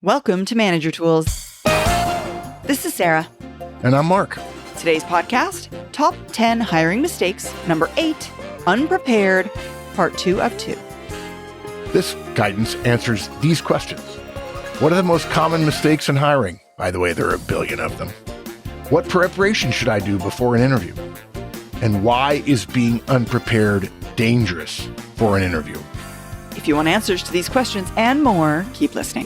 Welcome to Manager Tools. This is Sarah. And I'm Mark. Today's podcast, Top 10 Hiring Mistakes, number 8, Unprepared, part 2 of 2. This guidance answers these questions. What are the most common mistakes in hiring? By the way, there are a billion of them. What preparation should I do before an interview? And why is being unprepared dangerous for an interview? If you want answers to these questions and more, keep listening.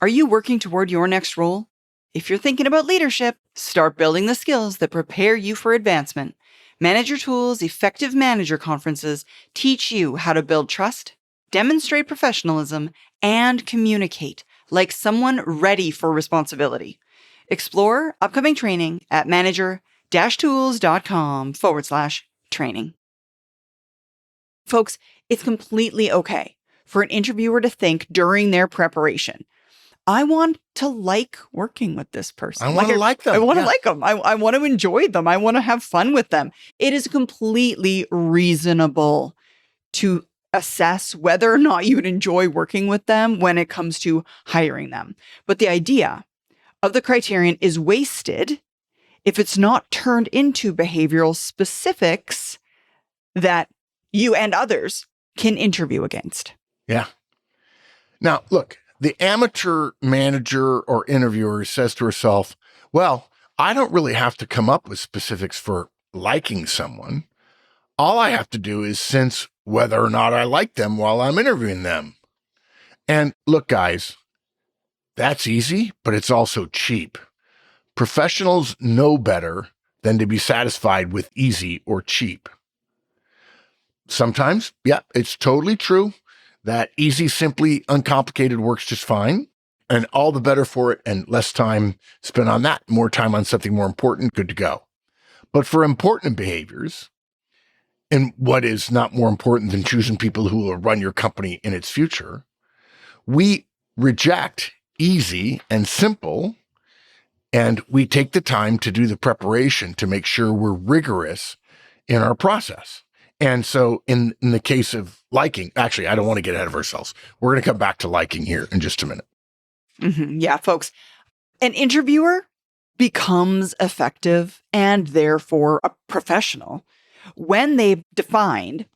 Are you working toward your next role? If you're thinking about leadership, start building the skills that prepare you for advancement. Manager Tools Effective Manager Conferences teach you how to build trust, demonstrate professionalism, and communicate like someone ready for responsibility. Explore upcoming training at manager-tools.com/training. Folks, it's completely okay for an interviewer to think during their preparation, I want to like working with this person. I want to like them. I want to like them. I want to enjoy them. I want to have fun with them. It is completely reasonable to assess whether or not you would enjoy working with them when it comes to hiring them. But the idea of the criterion is wasted if it's not turned into behavioral specifics that you and others can interview against. Yeah. Now, look. The amateur manager or interviewer says to herself, well, I don't really have to come up with specifics for liking someone. All I have to do is sense whether or not I like them while I'm interviewing them. And look, guys, that's easy, but it's also cheap. Professionals know better than to be satisfied with easy or cheap. Sometimes, yeah, it's totally true that easy, simply, uncomplicated works just fine, and all the better for it, and less time spent on that, more time on something more important, good to go. But for important behaviors, and what is not more important than choosing people who will run your company in its future, we reject easy and simple, and we take the time to do the preparation to make sure we're rigorous in our process. And so in the case of liking, actually, I don't want to get ahead of ourselves. We're going to come back to liking here in just a minute. Yeah, folks, an interviewer becomes effective and therefore a professional when they've defined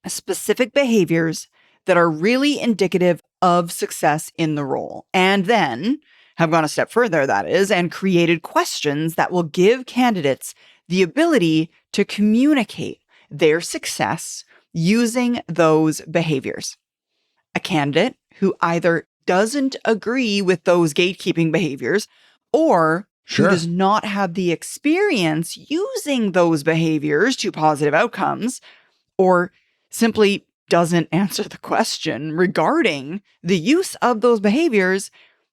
specific behaviors that are really indicative of success in the role, and then have gone a step further, that is, and created questions that will give candidates the ability to communicate their success using those behaviors. A candidate who either doesn't agree with those gatekeeping behaviors or who does not have the experience using those behaviors to positive outcomes, or simply doesn't answer the question regarding the use of those behaviors,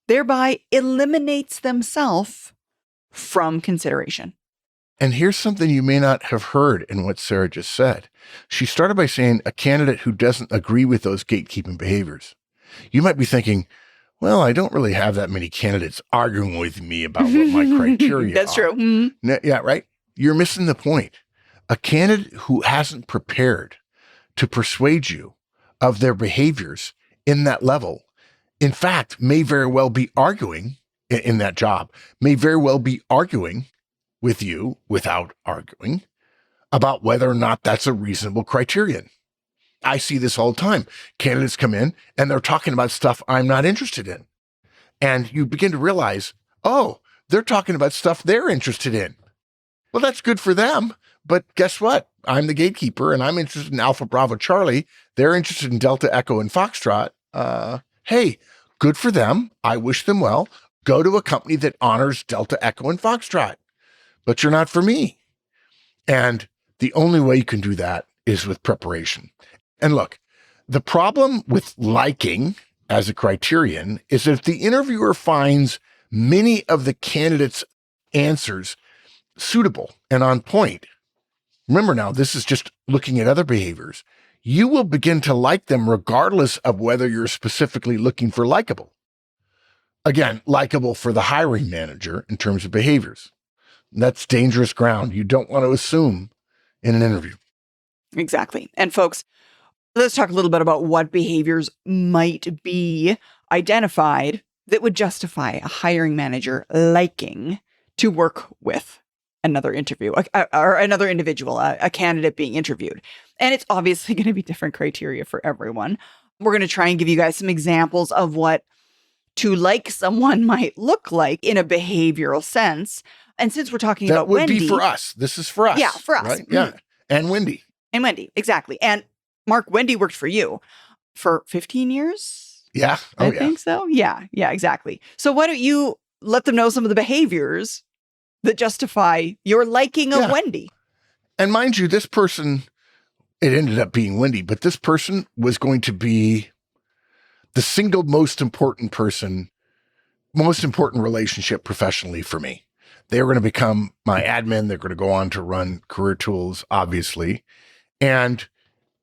thereby eliminates themselves from consideration. And here's something you may not have heard in what Sarah just said. She started by saying a candidate who doesn't agree with those gatekeeping behaviors. You might be thinking, well, I don't really have that many candidates arguing with me about what my criteria That's are. true. Mm-hmm. Yeah, right? You're missing the point. A candidate who hasn't prepared to persuade you of their behaviors in that level, in fact, may very well be arguing in that job, may very well be arguing with you without arguing about whether or not that's a reasonable criterion. I see this all the time. Candidates come in and they're talking about stuff I'm not interested in. And you begin to realize, oh, they're talking about stuff they're interested in. Well, that's good for them. But guess what? I'm the gatekeeper and I'm interested in Alpha Bravo Charlie. They're interested in Delta Echo and Foxtrot. Hey, good for them. I wish them well. Go to a company that honors Delta Echo and Foxtrot. But you're not for me. And the only way you can do that is with preparation. And look, the problem with liking as a criterion is that if the interviewer finds many of the candidates' answers suitable and on point, remember now, this is just looking at other behaviors, you will begin to like them regardless of whether you're specifically looking for likable. Again, likable for the hiring manager in terms of behaviors. That's dangerous ground. You don't want to assume in an interview. Exactly. And folks, Let's talk a little bit about what behaviors might be identified that would justify a hiring manager liking to work with another or another individual, a candidate being interviewed. And it's obviously going to be different criteria for everyone. We're going to try and give you guys some examples of what to like someone might look like in a behavioral sense. And since we're talking That about would Wendy, be for us. This is for us. Yeah, for us. Right? Yeah. And Wendy. And Wendy, exactly. And Mark, Wendy worked for you for 15 years? Yeah. Oh, I think so. Yeah, exactly. So why don't you let them know some of the behaviors that justify your liking of Wendy? And mind you, this person, it ended up being Wendy, but this person was going to be the single most important relationship professionally for me. They were going to become my admin. They're going to go on to run Career Tools, obviously. And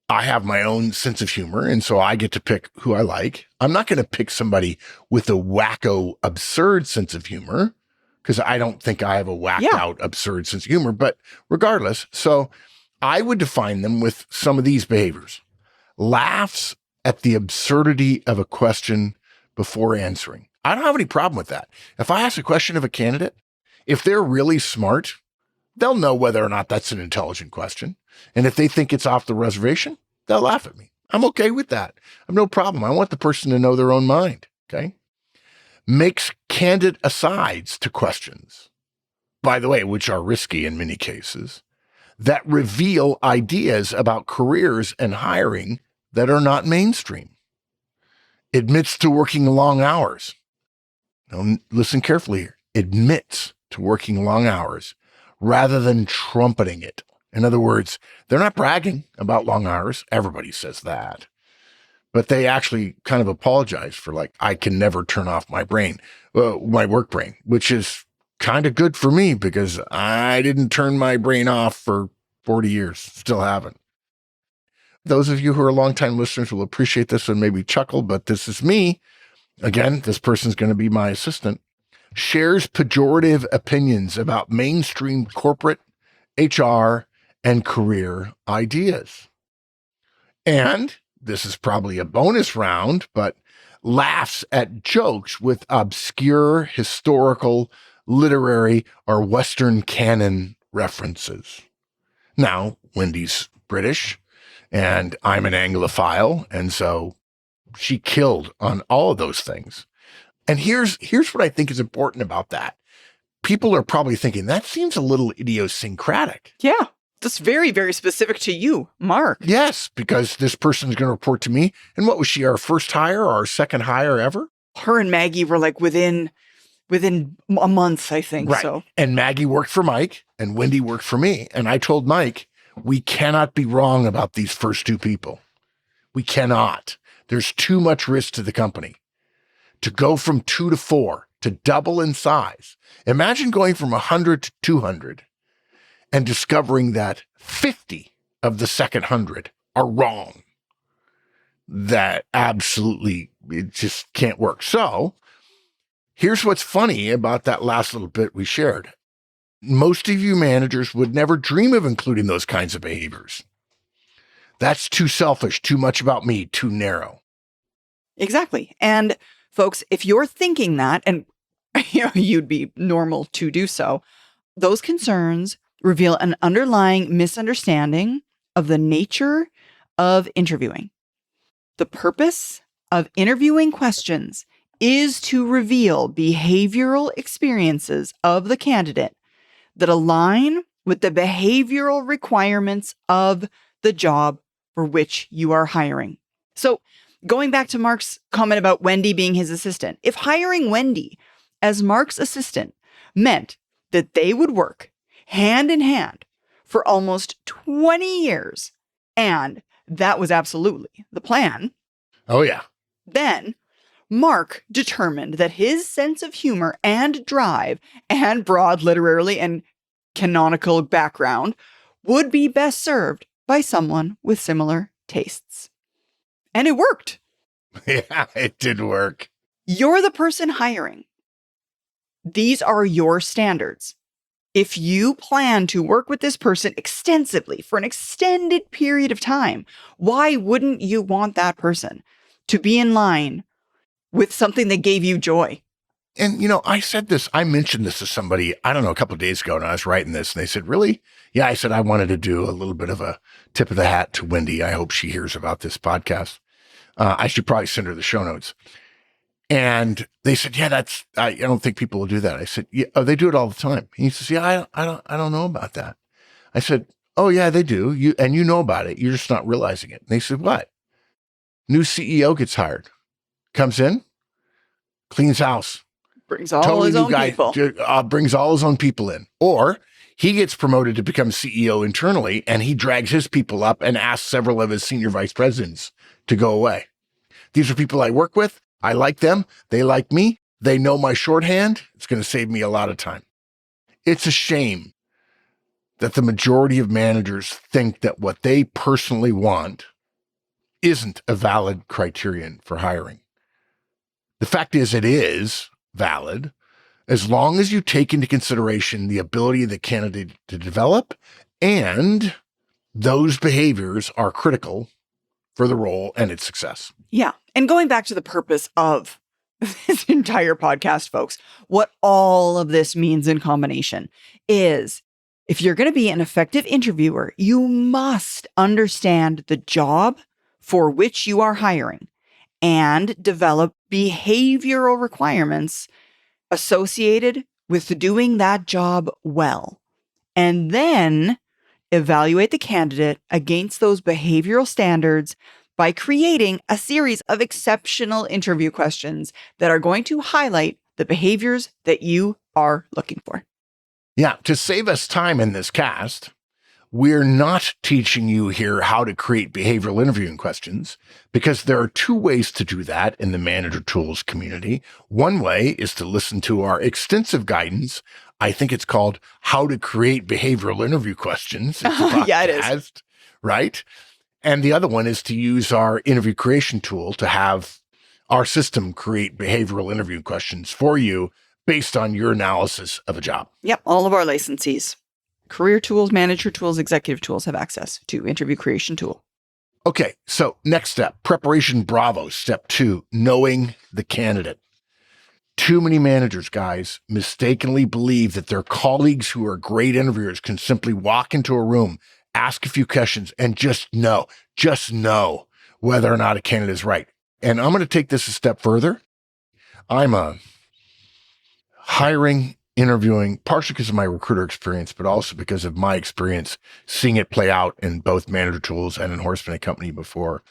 I have my own sense of humor, and so I get to pick who I like. I'm not going to pick somebody with a wacko, absurd sense of humor, because I don't think I have a whacked out, absurd sense of humor, but regardless. So I would define them with some of these behaviors. Laughs at the absurdity of a question before answering. I don't have any problem with that. If I ask a question of a candidate, if they're really smart, they'll know whether or not that's an intelligent question. And if they think it's off the reservation, they'll laugh at me. I'm okay with that. I have no problem. I want the person to know their own mind. Okay. Makes candid asides to questions, by the way, which are risky in many cases, that reveal ideas about careers and hiring that are not mainstream. Admits to working long hours. Now, listen carefully here. Admits to working long hours rather than trumpeting it. In other words, they're not bragging about long hours. Everybody says that. But they actually kind of apologize for, like, I can never turn off my brain, my work brain, which is kind of good for me because I didn't turn my brain off for 40 years. Still haven't. Those of you who are longtime listeners will appreciate this and maybe chuckle, but this is me. Again, this person's going to be my assistant. Shares pejorative opinions about mainstream corporate, HR, and career ideas. And this is probably a bonus round, but laughs at jokes with obscure historical, literary, or Western canon references. Now, Wendy's British, and I'm an Anglophile, and so she killed on all of those things. And here's what I think is important about that. People are probably thinking, that seems a little idiosyncratic. Yeah, that's very, very specific to you, Mark. Yes, because this person is going to report to me. And what was she, our first hire or our second hire ever? Her and Maggie were like within a month, I think. Right. So. And Maggie worked for Mike and Wendy worked for me. And I told Mike, we cannot be wrong about these first two people. We cannot. There's too much risk to the company. To go from 2 to 4, to double in size. Imagine going from 100 to 200 and discovering that 50 of the second 100 are wrong. That absolutely, it just can't work. So here's what's funny about that last little bit we shared. Most of you managers would never dream of including those kinds of behaviors. That's too selfish, too much about me, too narrow. Exactly. And folks, if you're thinking that, and you'd be normal to do so, those concerns reveal an underlying misunderstanding of the nature of interviewing. The purpose of interviewing questions is to reveal behavioral experiences of the candidate that align with the behavioral requirements of the job for which you are hiring. So, going back to Mark's comment about Wendy being his assistant, if hiring Wendy as Mark's assistant meant that they would work hand in hand for almost 20 years, and that was absolutely the plan. Oh, yeah. Then Mark determined that his sense of humor and drive and broad literary and canonical background would be best served by someone with similar tastes. And it worked. Yeah, it did work. You're the person hiring. These are your standards. If you plan to work with this person extensively for an extended period of time, why wouldn't you want that person to be in line with something that gave you joy? And, I mentioned this to somebody, I don't know, a couple of days ago, and I was writing this, and they said, really? Yeah, I said, I wanted to do a little bit of a tip of the hat to Wendy. I hope she hears about this podcast. I should probably send her the show notes. And they said, yeah, I don't think people will do that. I said, yeah, oh, they do it all the time. And he says, yeah, I don't know about that. I said, oh yeah, they do. You know about it. You're just not realizing it. And they said, what? New CEO gets hired, comes in, cleans house, brings all his own people, brings all his own people in, or he gets promoted to become CEO internally and he drags his people up and asks several of his senior vice presidents to go away. These are people I work with. I like them. They like me. They know my shorthand. It's going to save me a lot of time. It's a shame that the majority of managers think that what they personally want isn't a valid criterion for hiring. The fact is, it is valid as long as you take into consideration the ability of the candidate to develop, and those behaviors are critical for the role and its success. Yeah. And going back to the purpose of this entire podcast, folks, what all of this means in combination is if you're going to be an effective interviewer, you must understand the job for which you are hiring and develop behavioral requirements associated with doing that job well. And then evaluate the candidate against those behavioral standards by creating a series of exceptional interview questions that are going to highlight the behaviors that you are looking for. Yeah, to save us time in this cast, we're not teaching you here how to create behavioral interviewing questions, because there are two ways to do that in the Manager Tools community. One way is to listen to our extensive guidance. I think it's called How to Create Behavioral Interview Questions. It's a podcast, yeah, it is. Right? And the other one is to use our interview creation tool to have our system create behavioral interview questions for you based on your analysis of a job. Yep. All of our licensees, Career Tools, Manager Tools, Executive Tools have access to interview creation tool. Okay. So next step, preparation bravo. Step 2, knowing the candidate. Too many managers, guys, mistakenly believe that their colleagues who are great interviewers can simply walk into a room, ask a few questions, and just know whether or not a candidate is right. And I'm going to take this a step further. I'm a hiring, interviewing, partially because of my recruiter experience, but also because of my experience seeing it play out in both Manager Tools and in Horseman & Company before.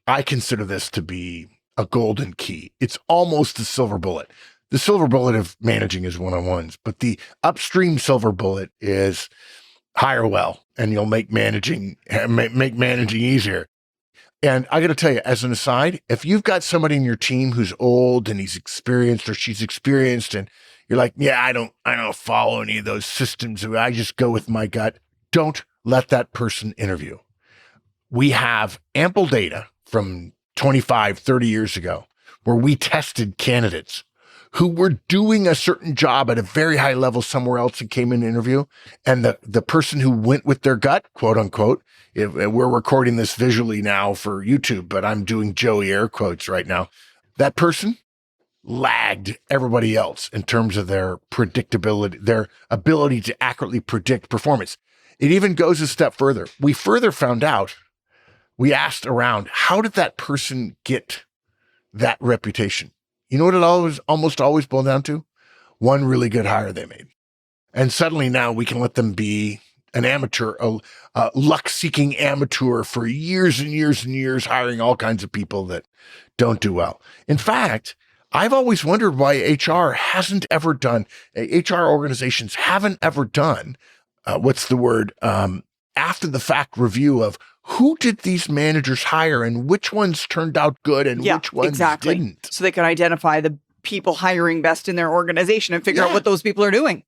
I consider this to be a golden key. It's almost the silver bullet. The silver bullet of managing is one-on-ones, but the upstream silver bullet is hire well, and you'll make managing easier. And I got to tell you, as an aside, if you've got somebody in your team who's old and he's experienced or she's experienced, and you're like, yeah, I don't follow any of those systems. I just go with my gut. Don't let that person interview. We have ample data from 25, 30 years ago where we tested candidates who were doing a certain job at a very high level somewhere else and came in to interview. And the person who went with their gut, quote unquote, we're recording this visually now for YouTube, but I'm doing Joey air quotes right now. That person lagged everybody else in terms of their predictability, their ability to accurately predict performance. It even goes a step further. We further found out, we asked around, how did that person get that reputation? You know what it almost always boiled down to? One really good hire they made. And suddenly now we can let them be an amateur, a luck-seeking amateur for years and years and years, hiring all kinds of people that don't do well. In fact, I've always wondered why HR organizations haven't ever done, after the fact review of who did these managers hire and which ones turned out good and which ones didn't. So they can identify the people hiring best in their organization and figure out what those people are doing.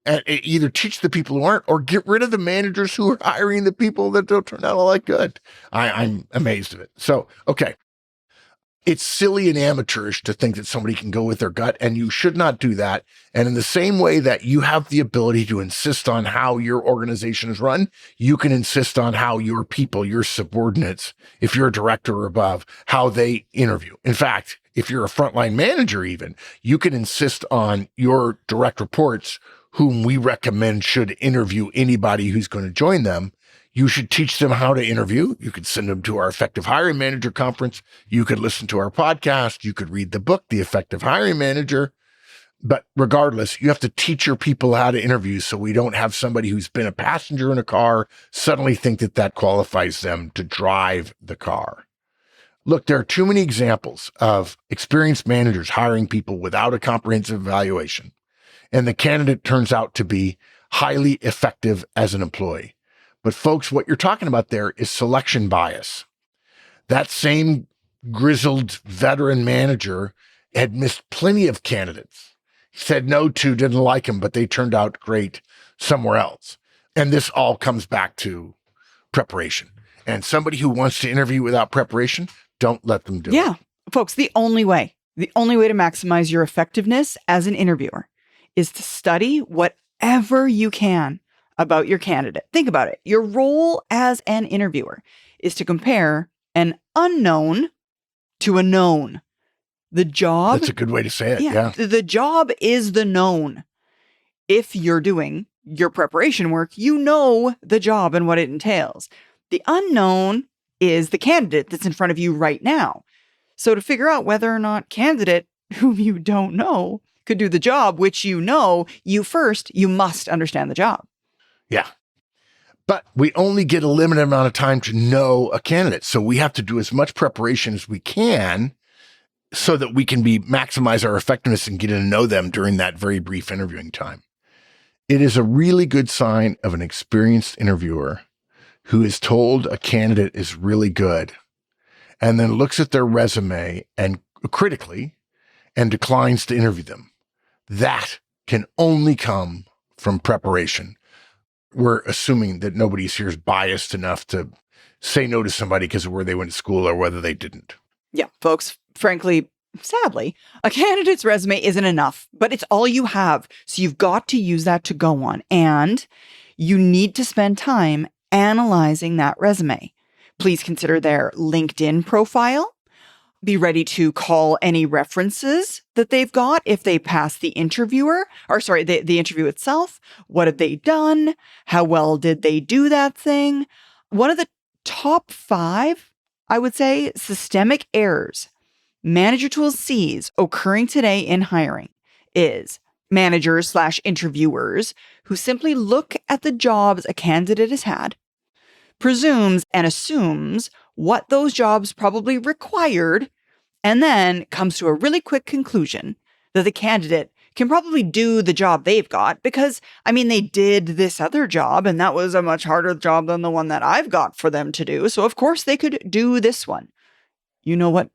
And either teach the people who aren't or get rid of the managers who are hiring the people that don't turn out all that good. I'm amazed at it. So, okay. It's silly and amateurish to think that somebody can go with their gut, and you should not do that. And in the same way that you have the ability to insist on how your organization is run, you can insist on how your people, your subordinates, if you're a director or above, how they interview. In fact, if you're a frontline manager even, you can insist on your direct reports, whom we recommend should interview anybody who's going to join them. You should teach them how to interview. You could send them to our Effective Hiring Manager Conference. You could listen to our podcast. You could read the book, The Effective Hiring Manager. But regardless, you have to teach your people how to interview so we don't have somebody who's been a passenger in a car suddenly think that that qualifies them to drive the car. Look, there are too many examples of experienced managers hiring people without a comprehensive evaluation, and the candidate turns out to be highly effective as an employee. But folks, what you're talking about there is selection bias. That same grizzled veteran manager had missed plenty of candidates. He said no to, didn't like him, but they turned out great somewhere else. And this all comes back to preparation. And somebody who wants to interview without preparation, don't let them do it. Yeah, folks, the only way to maximize your effectiveness as an interviewer is to study whatever you can about your candidate. Think about it. Your role as an interviewer is to compare an unknown to a known. The job. That's a good way to say it. Yeah. The job is the known. If you're doing your preparation work, you know the job and what it entails. The unknown is the candidate that's in front of you right now. So to figure out whether or not candidate whom you don't know could do the job, which you know, you must understand the job. Yeah. But we only get a limited amount of time to know a candidate. So we have to do as much preparation as we can so that we can maximize our effectiveness and get to know them during that very brief interviewing time. It is a really good sign of an experienced interviewer who is told a candidate is really good and then looks at their resume and critically and declines to interview them. That can only come from preparation. We're assuming that nobody's here is biased enough to say no to somebody because of where they went to school or whether they didn't. Yeah, folks, frankly, sadly, a candidate's resume isn't enough, but it's all you have. So you've got to use that to go on. And you need to spend time analyzing that resume. Please consider their LinkedIn profile. Be ready to call any references that they've got if they pass the interviewer, the interview itself. What have they done? How well did they do that thing? One of the top 5, I would say, systemic errors Manager Tools sees occurring today in hiring is managers/interviewers who simply look at the jobs a candidate has had, presumes and assumes what those jobs probably required, and then comes to a really quick conclusion that the candidate can probably do the job they've got because, they did this other job and that was a much harder job than the one that I've got for them to do. So of course they could do this one. You know what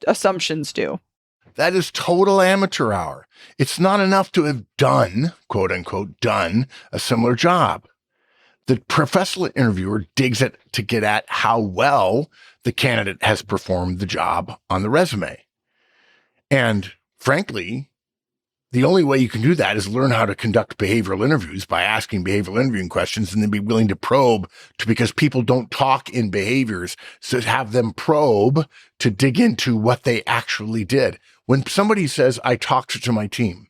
assumptions do. That is total amateur hour. It's not enough to have done, quote unquote, done a similar job. The professional interviewer digs it to get at how well the candidate has performed the job on the resume. And frankly, the only way you can do that is learn how to conduct behavioral interviews by asking behavioral interviewing questions and then be willing to probe because people don't talk in behaviors. So have them probe to dig into what they actually did. When somebody says, I talked to my team,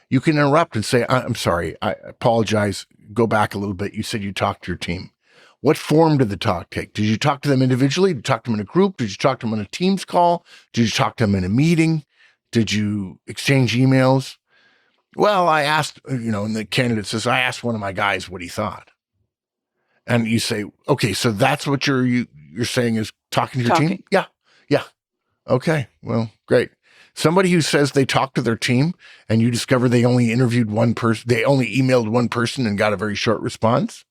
you can interrupt and say, I'm sorry, I apologize. Go back a little bit. You said you talked to your team. What form did the talk take? Did you talk to them individually? Did you talk to them in a group? Did you talk to them on a Teams call? Did you talk to them in a meeting? Did you exchange emails? Well, I asked, and the candidate says, I asked one of my guys what he thought. And you say, okay, so that's what you're saying is talking to your team? Yeah. Okay, well, great. Somebody who says they talked to their team and you discover they only interviewed one person, they only emailed one person and got a very short response.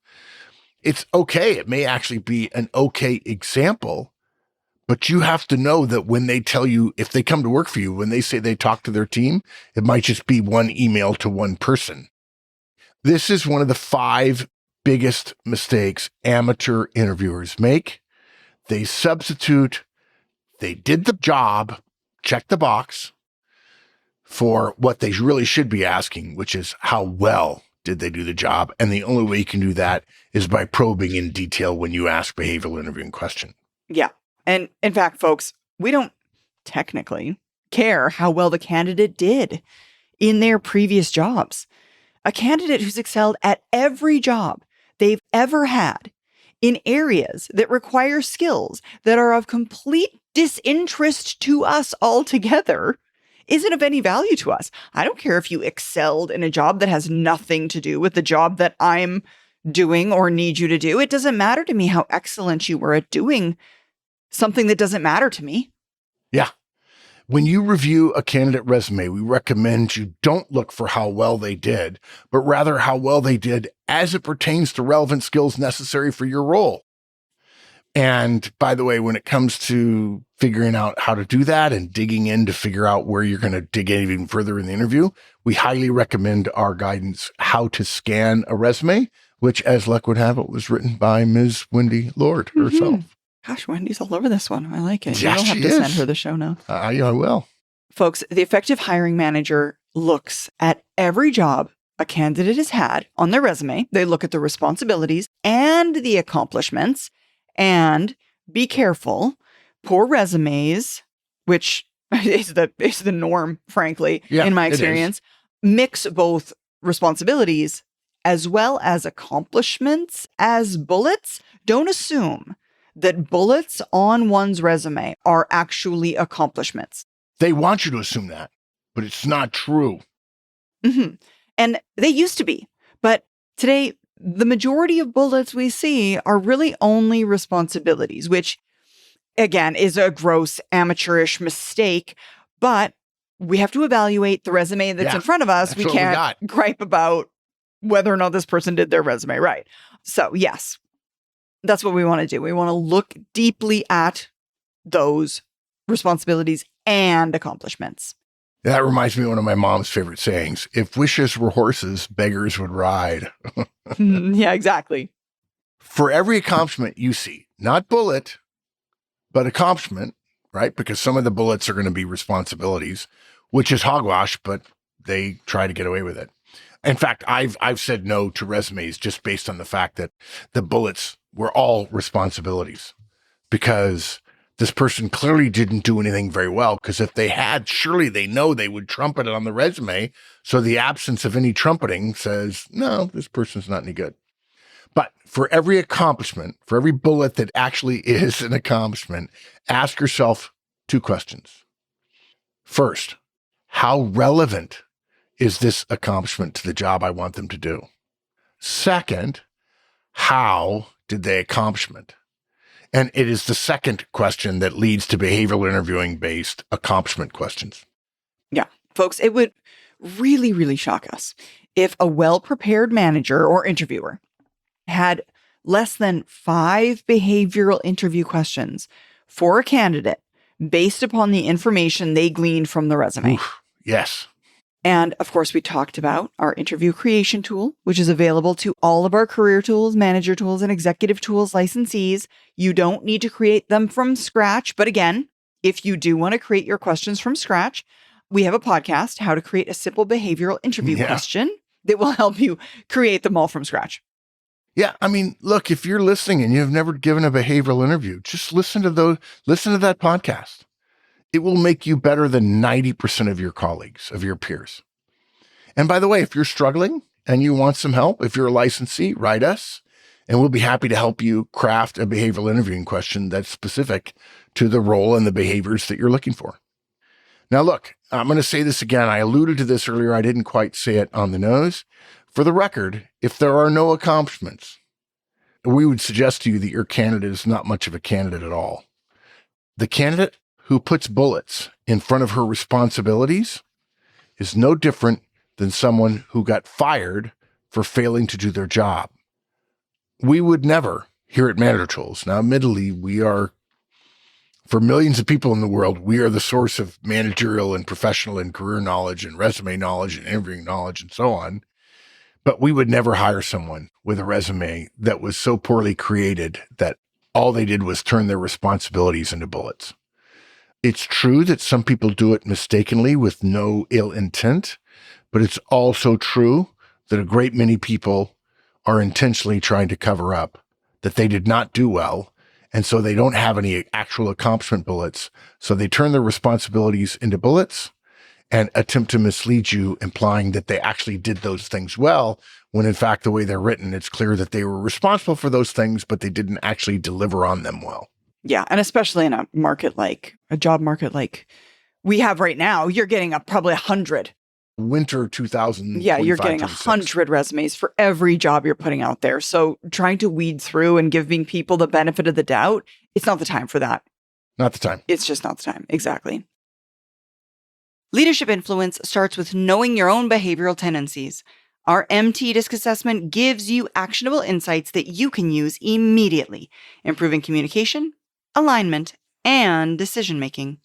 It's okay. It may actually be an okay example, but you have to know that when they tell you, if they come to work for you, when they say they talk to their team, it might just be one email to one person. This is one of the 5 biggest mistakes amateur interviewers make. They substitute they did the job, check the box for what they really should be asking, which is how well did they do the job? And the only way you can do that is by probing in detail when you ask behavioral interviewing question. Yeah. And in fact, folks, we don't technically care how well the candidate did in their previous jobs. A candidate who's excelled at every job they've ever had in areas that require skills that are of complete disinterest to us altogether isn't of any value to us. I don't care if you excelled in a job that has nothing to do with the job that I'm doing or need you to do. It doesn't matter to me how excellent you were at doing something that doesn't matter to me. Yeah. When you review a candidate resume, we recommend you don't look for how well they did, but rather how well they did as it pertains to relevant skills necessary for your role. And by the way, when it comes to figuring out how to do that and digging in to figure out where you're going to dig in even further in the interview, we highly recommend our guidance, How to Scan a Resume, which, as luck would have it, was written by Ms. Wendy Lord herself. Gosh, Wendy's all over this one. I like it. Yeah, You'll have to send her the show notes. I will. Folks, the effective hiring manager looks at every job a candidate has had on their resume. They look at the responsibilities and the accomplishments. And be careful, poor resumes, which is the norm, frankly, in my experience, mix both responsibilities as well as accomplishments as bullets. Don't assume that bullets on one's resume are actually accomplishments. They want you to assume that, but it's not true. Mm-hmm. And they used to be. But today, the majority of bullets we see are really only responsibilities, which, again, is a gross amateurish mistake. But we have to evaluate the resume that's in front of us. We can't gripe about whether or not this person did their resume right. So, yes, that's what we want to do. We want to look deeply at those responsibilities and accomplishments. That reminds me of one of my mom's favorite sayings. If wishes were horses, beggars would ride. Yeah, exactly. For every accomplishment you see, not bullet, but accomplishment, right? Because some of the bullets are going to be responsibilities, which is hogwash, but they try to get away with it. In fact, I've said no to resumes just based on the fact that the bullets were all responsibilities, because this person clearly didn't do anything very well, because if they had, surely they know they would trumpet it on the resume. So the absence of any trumpeting says, no, this person's not any good. But for every accomplishment, for every bullet that actually is an accomplishment, ask yourself two questions. First, how relevant is this accomplishment to the job I want them to do? Second, how did they accomplish it? And it is the second question that leads to behavioral interviewing based accomplishment questions. Yeah, folks, it would really, really shock us if a well-prepared manager or interviewer had less than 5 behavioral interview questions for a candidate based upon the information they gleaned from the resume. Oof, yes. And of course, we talked about our interview creation tool, which is available to all of our career tools, manager tools, and executive tools licensees. You don't need to create them from scratch. But again, if you do want to create your questions from scratch, we have a podcast, How to Create a Simple Behavioral Interview Question, that will help you create them all from scratch. Yeah. I mean, look, if you're listening and you've never given a behavioral interview, just listen to that podcast. It will make you better than 90% of your colleagues, of your peers. And by the way, if you're struggling and you want some help, if you're a licensee, write us, and we'll be happy to help you craft a behavioral interviewing question that's specific to the role and the behaviors that you're looking for. Now, look, I'm going to say this again. I alluded to this earlier. I didn't quite say it on the nose. For the record, if there are no accomplishments, we would suggest to you that your candidate is not much of a candidate at all. The candidate who puts bullets in front of her responsibilities is no different than someone who got fired for failing to do their job. We would never, here at Manager Tools, now admittedly, we are, for millions of people in the world, we are the source of managerial and professional and career knowledge and resume knowledge and interviewing knowledge and so on. But we would never hire someone with a resume that was so poorly created that all they did was turn their responsibilities into bullets. It's true that some people do it mistakenly with no ill intent, but it's also true that a great many people are intentionally trying to cover up that they did not do well. And so they don't have any actual accomplishment bullets. So they turn their responsibilities into bullets and attempt to mislead you, implying that they actually did those things well, when in fact, the way they're written, it's clear that they were responsible for those things, but they didn't actually deliver on them well. Yeah. And especially in a market like a job market like we have right now, you're getting probably 100. Winter 2000. Yeah, you're getting 100 resumes for every job you're putting out there. So trying to weed through and giving people the benefit of the doubt, it's not the time for that. Not the time. It's just not the time. Exactly. Leadership influence starts with knowing your own behavioral tendencies. Our MT DISC assessment gives you actionable insights that you can use immediately, improving communication, alignment, and decision-making.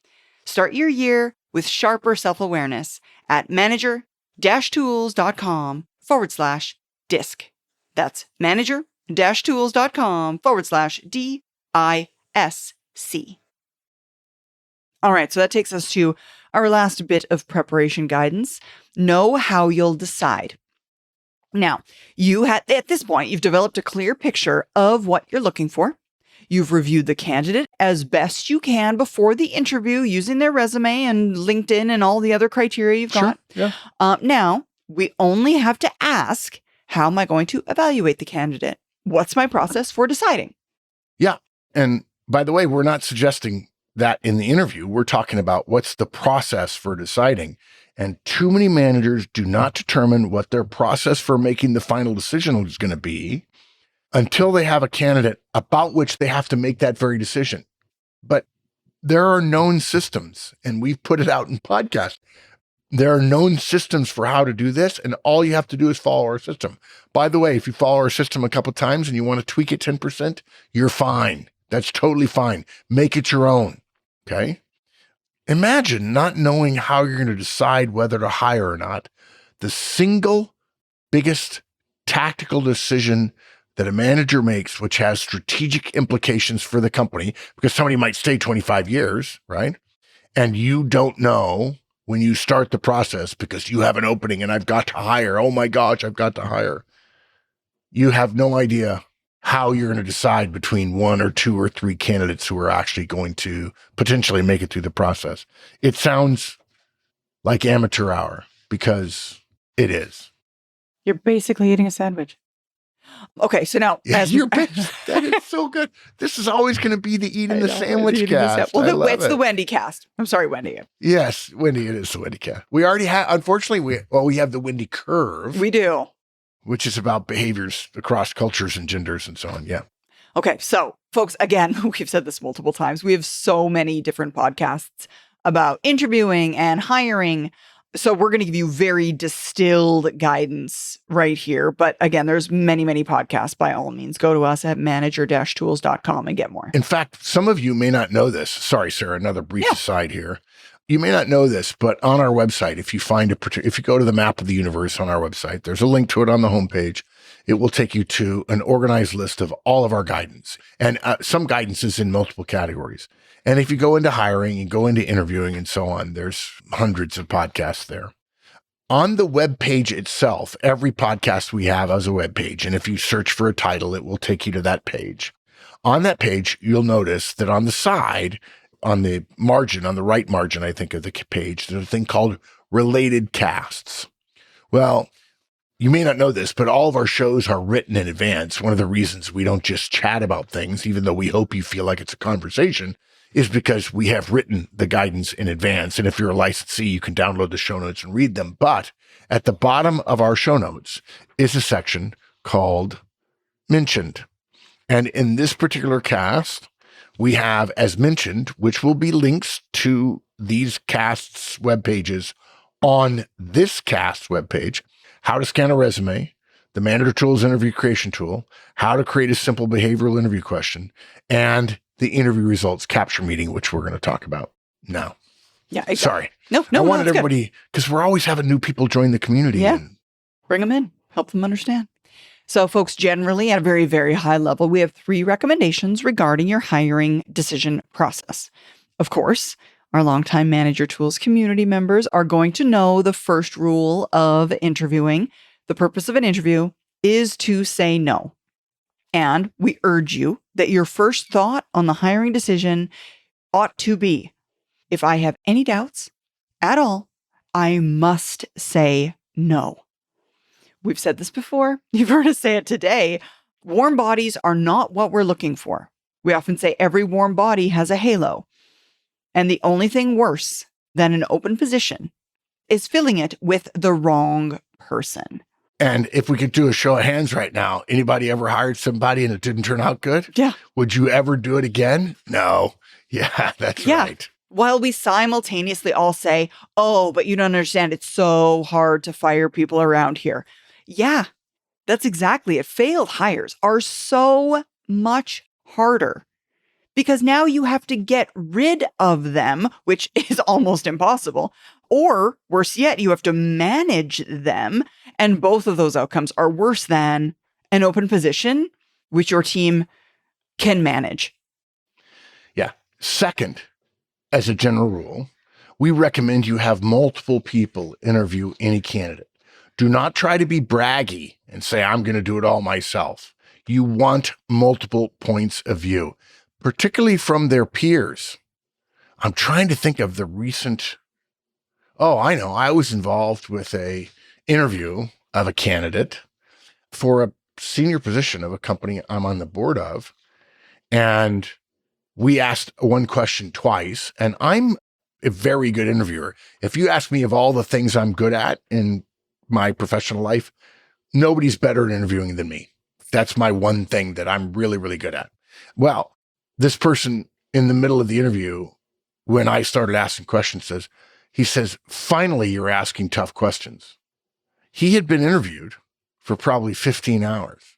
Start your year with sharper self-awareness at manager-tools.com/DISC. That's manager-tools.com/DISC. All right, so that takes us to our last bit of preparation guidance. Know how you'll decide. Now, at this point, you've developed a clear picture of what you're looking for. You've reviewed the candidate as best you can before the interview using their resume and LinkedIn and all the other criteria you've got. Yeah. Now, we only have to ask, how am I going to evaluate the candidate? What's my process for deciding? Yeah. And by the way, we're not suggesting that in the interview. We're talking about what's the process for deciding. And too many managers do not determine what their process for making the final decision is going to be until they have a candidate about which they have to make that very decision. But there are known systems, and we've put it out in podcast. There are known systems for how to do this, and all you have to do is follow our system. By the way, if you follow our system a couple times and you want to tweak it 10%, you're fine. That's totally fine. Make it your own. Okay? Imagine not knowing how you're going to decide whether to hire or not. The single biggest tactical decision that a manager makes, which has strategic implications for the company, because somebody might stay 25 years, right? And you don't know when you start the process because you have an opening and I've got to hire. Oh my gosh, I've got to hire. You have no idea how you're going to decide between one or two or three candidates who are actually going to potentially make it through the process. It sounds like amateur hour because it is. You're basically eating a sandwich. Okay, so now that is so good. This is always going to be the eating the sandwich cast. Well, it's the Wendy cast. I'm sorry, Wendy. Yes, Wendy, it is the Wendy cast. We already have, unfortunately, we have the Wendy curve. We do. Which is about behaviors across cultures and genders and so on. Yeah. Okay. So folks, again, we've said this multiple times. We have so many different podcasts about interviewing and hiring. So we're going to give you very distilled guidance right here. But again, there's many, many podcasts. By all means, go to us at manager-tools.com and get more. In fact, some of you may not know this. Sorry, Sarah, another brief aside here. You may not know this, but on our website, if you go to the map of the universe on our website, there's a link to it on the homepage. It will take you to an organized list of all of our guidance. And some guidance is in multiple categories. And if you go into hiring and go into interviewing and so on, there's hundreds of podcasts there. On the web page itself, every podcast we have has a web page. And if you search for a title, it will take you to that page. On that page, you'll notice that on the side, on the margin, on the right margin, I think, of the page, there's a thing called related casts. Well, you may not know this, but all of our shows are written in advance. One of the reasons we don't just chat about things, even though we hope you feel like it's a conversation, is because we have written the guidance in advance. And if you're a licensee, you can download the show notes and read them. But at the bottom of our show notes is a section called Mentioned. And in this particular cast, we have, as mentioned, which will be links to these casts' web pages on this cast web page, how to scan a resume, the Manager Tools interview creation tool, how to create a simple behavioral interview question, and the interview results capture meeting, which we're going to talk about now. Yeah, exactly. Sorry. No, I wanted everybody, because we're always having new people join the community. Yeah. Bring them in, help them understand. So folks, generally at a very, very high level, we have 3 recommendations regarding your hiring decision process. Of course, Our longtime Manager Tools community members are going to know the first rule of interviewing. The purpose of an interview is to say no. And we urge you that your first thought on the hiring decision ought to be, if I have any doubts at all, I must say no. We've said this before. You've heard us say it today. Warm bodies are not what we're looking for. We often say every warm body has a halo. And the only thing worse than an open position is filling it with the wrong person. And if we could do a show of hands right now, anybody ever hired somebody and it didn't turn out good? Yeah. Would you ever do it again? No. Yeah, that's right. While we simultaneously all say, oh, but you don't understand, it's so hard to fire people around here. Yeah, that's exactly it. Failed hires are so much harder because now you have to get rid of them, which is almost impossible. Or worse yet, you have to manage them. And both of those outcomes are worse than an open position, which your team can manage. Yeah. Second, as a general rule, we recommend you have multiple people interview any candidate. Do not try to be braggy and say, I'm going to do it all myself. You want multiple points of view, particularly from their peers. I'm trying to think of the recent. Oh, I know. I was involved with a interview of a candidate for a senior position of a company I'm on the board of. And we asked one question twice, and I'm a very good interviewer. If you ask me of all the things I'm good at in my professional life, nobody's better at interviewing than me. That's my one thing that I'm really, really good at. Well, this person in the middle of the interview, when I started asking questions, he says, finally, you're asking tough questions. He had been interviewed for probably 15 hours.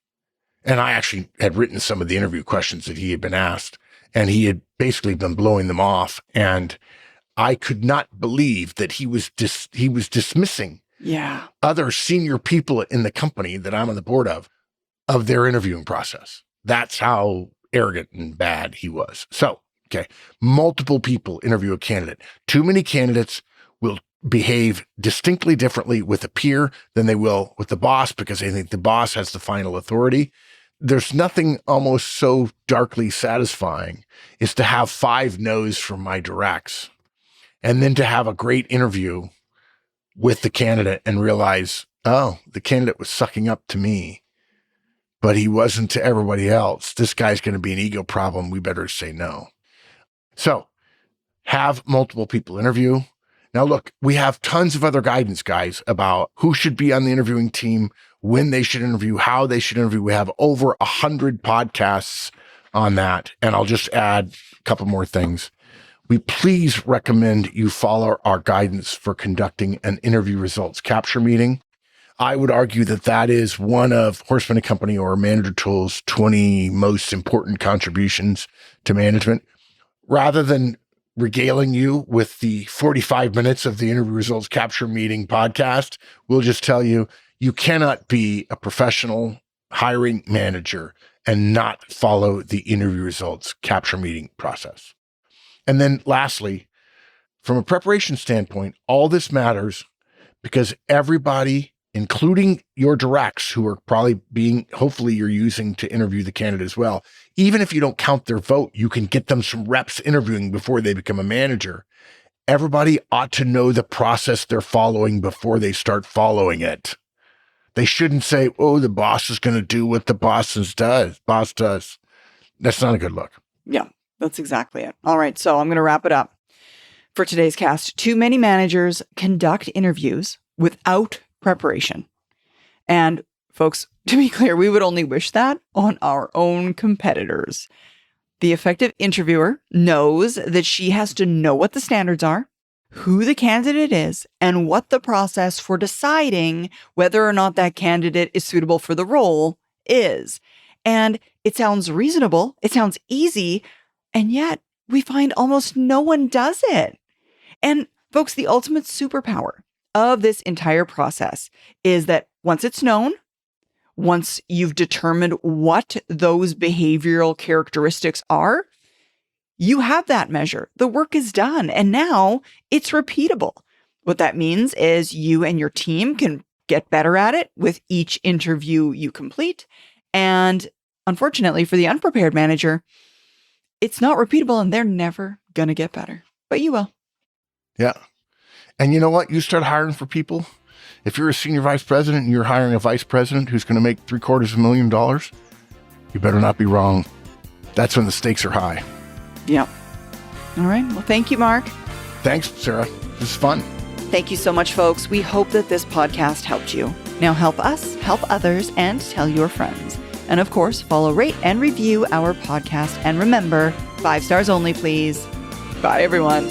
And I actually had written some of the interview questions that he had been asked, and he had basically been blowing them off. And I could not believe that he was dismissing other senior people in the company that I'm on the board of their interviewing process. That's how arrogant and bad he was. So, okay, multiple people interview a candidate. Too many candidates will behave distinctly differently with a peer than they will with the boss because they think the boss has the final authority. There's nothing almost so darkly satisfying is to have 5 no's from my directs and then to have a great interview with the candidate and realize, oh, the candidate was sucking up to me, but he wasn't to everybody else. This guy's going to be an ego problem. We better say no. So have multiple people interview. Now, look, we have tons of other guidance, guys, about who should be on the interviewing team, when they should interview, how they should interview. We have over 100 podcasts on that. And I'll just add a couple more things. We please recommend you follow our guidance for conducting an interview results capture meeting. I would argue that that is one of Horseman & Company or Manager Tools' 20 most important contributions to management. Rather than regaling you with the 45 minutes of the interview results capture meeting podcast, we'll just tell you, you cannot be a professional hiring manager and not follow the interview results capture meeting process. And then lastly, from a preparation standpoint, all this matters because everybody, including your directs who are probably hopefully you're using to interview the candidate as well. Even if you don't count their vote, you can get them some reps interviewing before they become a manager. Everybody ought to know the process they're following before they start following it. They shouldn't say, oh, the boss is going to do what the boss does. That's not a good look. Yeah, that's exactly it. All right, so I'm going to wrap it up for today's cast. Too many managers conduct interviews without preparation. And folks, to be clear, we would only wish that on our own competitors. The effective interviewer knows that she has to know what the standards are, who the candidate is, and what the process for deciding whether or not that candidate is suitable for the role is. And it sounds reasonable, it sounds easy, and yet we find almost no one does it. And folks, the ultimate superpower of this entire process is that once it's known, once you've determined what those behavioral characteristics are, You have that measure. The work is done, and now it's repeatable. What that means is you and your team can get better at it with each interview you complete. And unfortunately for the unprepared manager, it's not repeatable and they're never going to get better, but you will. Yeah. And you know what? You start hiring for people. If you're a senior vice president and you're hiring a vice president who's going to make $750,000, you better not be wrong. That's when the stakes are high. Yeah. All right. Well, thank you, Mark. Thanks, Sarah. This is fun. Thank you so much, folks. We hope that this podcast helped you. Now help us, help others, and tell your friends. And of course, follow, rate, and review our podcast. And remember, 5 stars only, please. Bye, everyone.